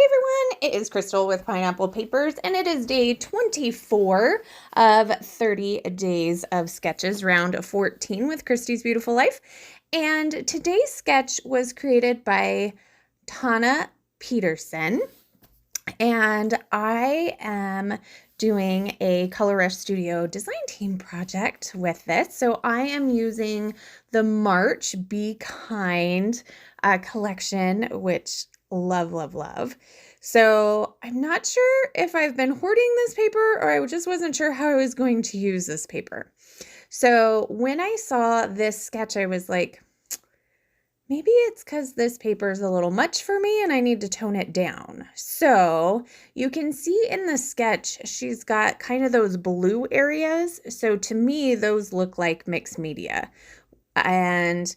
everyone, it is Crystal with Pineapple Papers, and it is day 24 of 30 days of sketches, round 14 with Christy's Beautiful Life. And today's sketch was created by Tara Peterson, and I am doing a Color Rush Studio design team project with this. So I am using the March Be Kind collection, which love. So I'm not sure if I've been hoarding this paper or I just wasn't sure how I was going to use this paper. So when I saw this sketch, I was like, maybe it's because this paper is a little much for me and I need to tone it down. So you can see in the sketch, she's got kind of those blue areas. So to me, those look like mixed media. And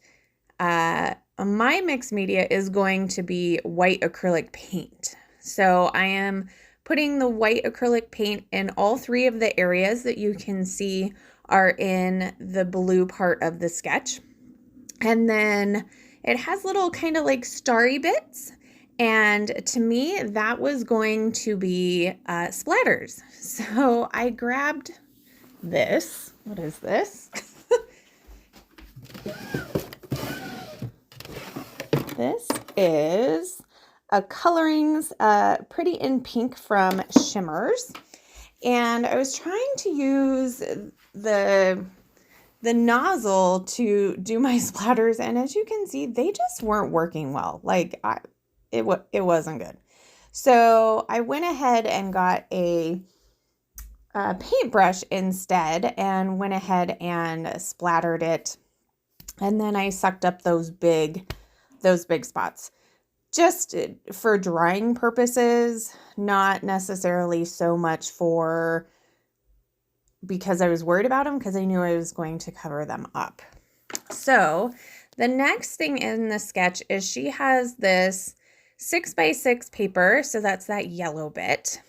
my mixed media is going to be white acrylic paint. So I am putting the white acrylic paint in all three of the areas that you can see are in the blue part of the sketch. And then it has little kind of like starry bits. And to me, that was going to be splatters. So I grabbed this. What is this? This is a Colorings Pretty in Pink from Shimmers. And I was trying to use the nozzle to do my splatters, and as you can see, they just weren't working well. Like it wasn't good. So I went ahead and got a paintbrush instead and went ahead and splattered it. And then I sucked up those big spots. Just for drying purposes, not necessarily so much because I was worried about them, because I knew I was going to cover them up. So the next thing in the sketch is she has this 6x6 paper, so that's that yellow bit.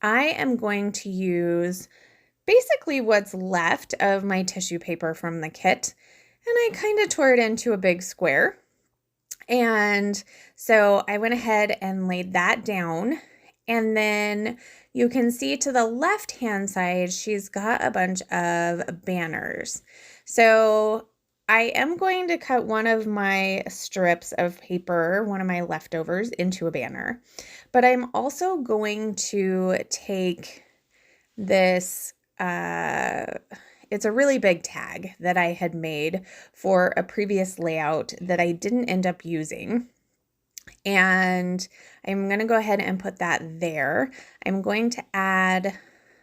I am going to use basically what's left of my tissue paper from the kit, and I kind of tore it into a big square. And so I went ahead and laid that down. And then you can see to the left-hand side, she's got a bunch of banners. So I am going to cut one of my strips of paper, one of my leftovers, into a banner. But I'm also going to take this, it's a really big tag that I had made for a previous layout that I didn't end up using. And I'm going to go ahead and put that there. I'm going to add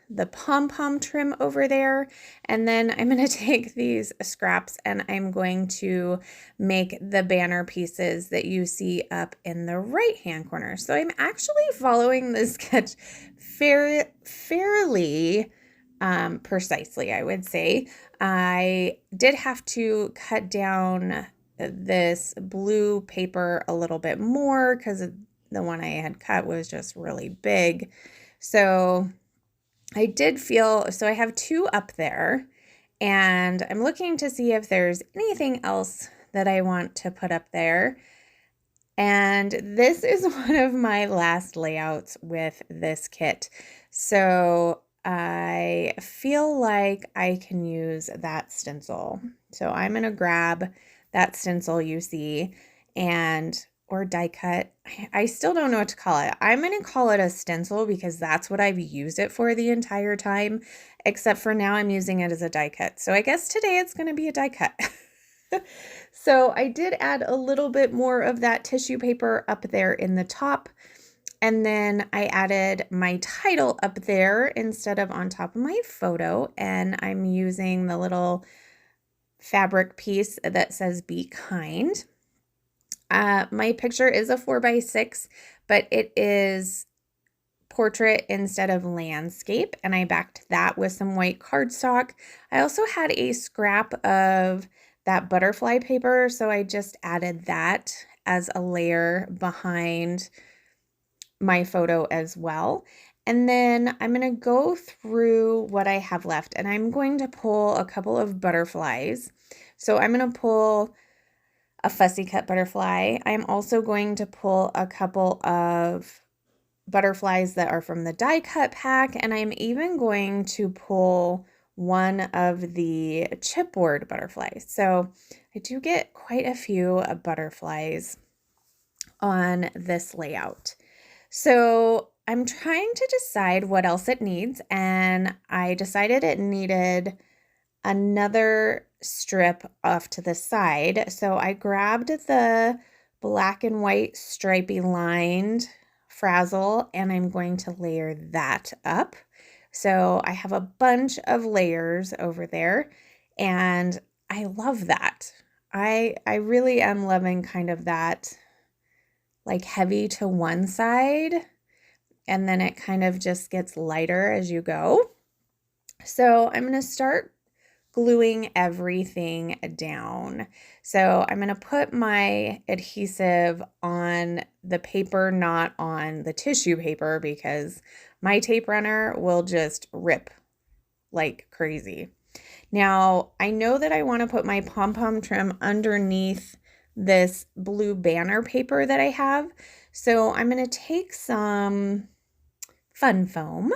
the pom-pom trim over there. And then I'm going to take these scraps and I'm going to make the banner pieces that you see up in the right-hand corner. So I'm actually following this sketch fairly precisely, I would say. I did have to cut down this blue paper a little bit more because the one I had cut was just really big. So I have two up there, and I'm looking to see if there's anything else that I want to put up there. And this is one of my last layouts with this kit. So I feel like I can use that stencil. So I'm going to grab that stencil you see or die cut. I still don't know what to call it. I'm going to call it a stencil because that's what I've used it for the entire time, except for now I'm using it as a die cut. So I guess today it's going to be a die cut. So I did add a little bit more of that tissue paper up there in the top. And then I added my title up there instead of on top of my photo. And I'm using the little fabric piece that says Be Kind. My picture is a 4x6, but it is portrait instead of landscape. And I backed that with some white cardstock. I also had a scrap of that butterfly paper, so I just added that as a layer behind my photo as well. And then I'm going to go through what I have left, and I'm going to pull a couple of butterflies. So I'm going to pull a fussy cut butterfly. I'm also going to pull a couple of butterflies that are from the die cut pack, and I'm even going to pull one of the chipboard butterflies. So I do get quite a few butterflies on this layout. So I'm trying to decide what else it needs, and I decided it needed another strip off to the side. So I grabbed the black and white stripy lined frazzle, and I'm going to layer that up. So I have a bunch of layers over there, and I love that. I really am loving kind of that like heavy to one side, and then it kind of just gets lighter as you go. So I'm going to start gluing everything down. So I'm going to put my adhesive on the paper, not on the tissue paper, because my tape runner will just rip like crazy. Now, I know that I want to put my pom-pom trim underneath this blue banner paper that I have. So I'm going to take some fun foam,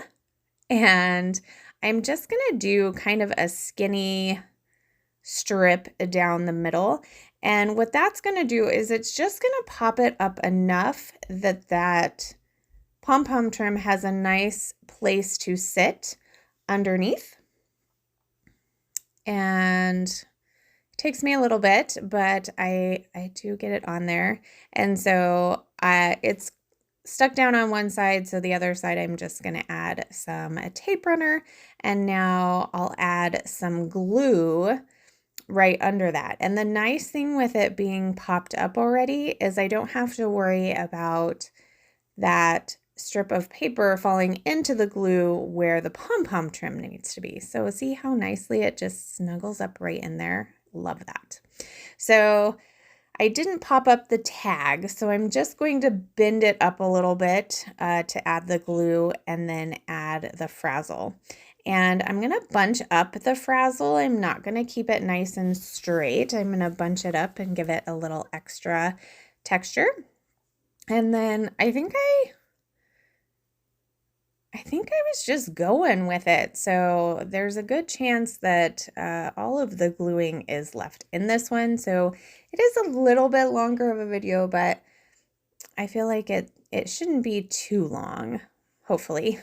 and I'm just going to do kind of a skinny strip down the middle. And what that's going to do is it's just going to pop it up enough that that pom-pom trim has a nice place to sit underneath. And it takes me a little bit, but I do get it on there. And so it's stuck down on one side, so the other side I'm just going to add some tape runner, and now I'll add some glue right under that. And the nice thing with it being popped up already is I don't have to worry about that strip of paper falling into the glue where the pom-pom trim needs to be. So see how nicely it just snuggles up right in there? Love that. So I didn't pop up the tag, so I'm just going to bend it up a little bit to add the glue and then add the frazzle. And I'm going to bunch up the frazzle. I'm not going to keep it nice and straight. I'm going to bunch it up and give it a little extra texture. And then I think I was just going with it. So there's a good chance that all of the gluing is left in this one. So it is a little bit longer of a video, but I feel like it shouldn't be too long, hopefully.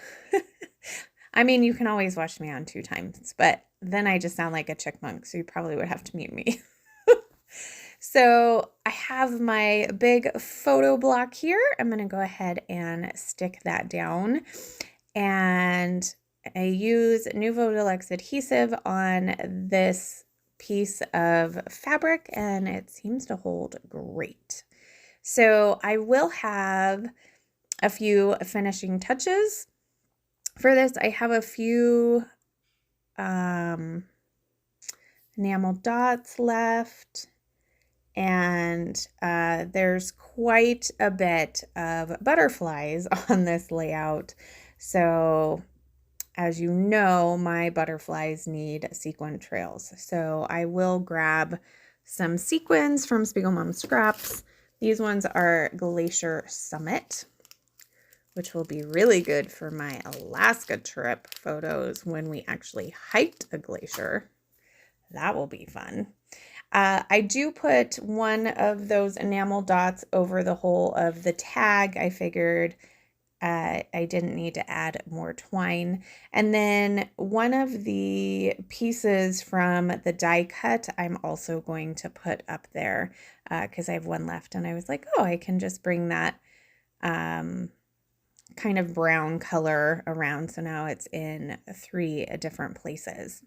I mean, you can always watch me on 2 times, but then I just sound like a chipmunk, so you probably would have to mute me. So I have my big photo block here. I'm going to go ahead and stick that down. And I use Nouveau Deluxe adhesive on this piece of fabric, and it seems to hold great. So I will have a few finishing touches for this. I have a few enamel dots left, and there's quite a bit of butterflies on this layout. So as you know, my butterflies need sequin trails. So I will grab some sequins from Spiegel Mom Scraps. These ones are Glacier Summit, which will be really good for my Alaska trip photos when we actually hiked a glacier. That will be fun. I do put one of those enamel dots over the whole of the tag. I figured I didn't need to add more twine. And then one of the pieces from the die cut, I'm also going to put up there because I have one left. And I was like, oh, I can just bring that kind of brown color around. So now it's in 3 different places.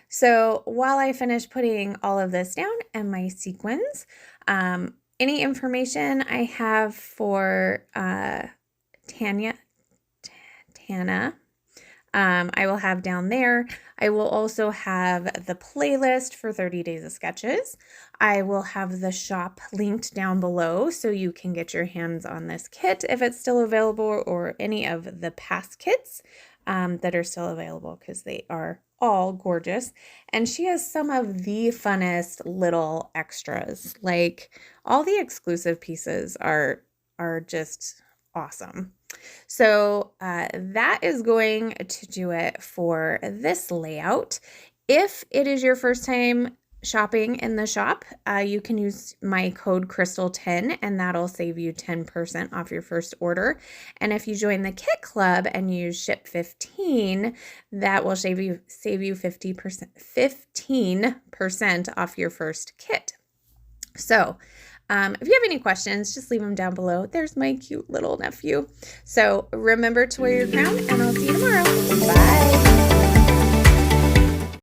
So while I finish putting all of this down and my sequins, any information I have for Tana, I will have down there. I will also have the playlist for 30 Days of Sketches. I will have the shop linked down below so you can get your hands on this kit if it's still available, or any of the past kits that are still available, because they are all gorgeous. And she has some of the funnest little extras. Like, all the exclusive pieces are just awesome. So that is going to do it for this layout. If it is your first time shopping in the shop, you can use my code Crystal10 and that'll save you 10% off your first order. And if you join the Kit Club and use Ship 15, that will save you 15% off your first kit. So if you have any questions, just leave them down below. There's my cute little nephew. So remember to wear your crown, and I'll see you tomorrow. Bye.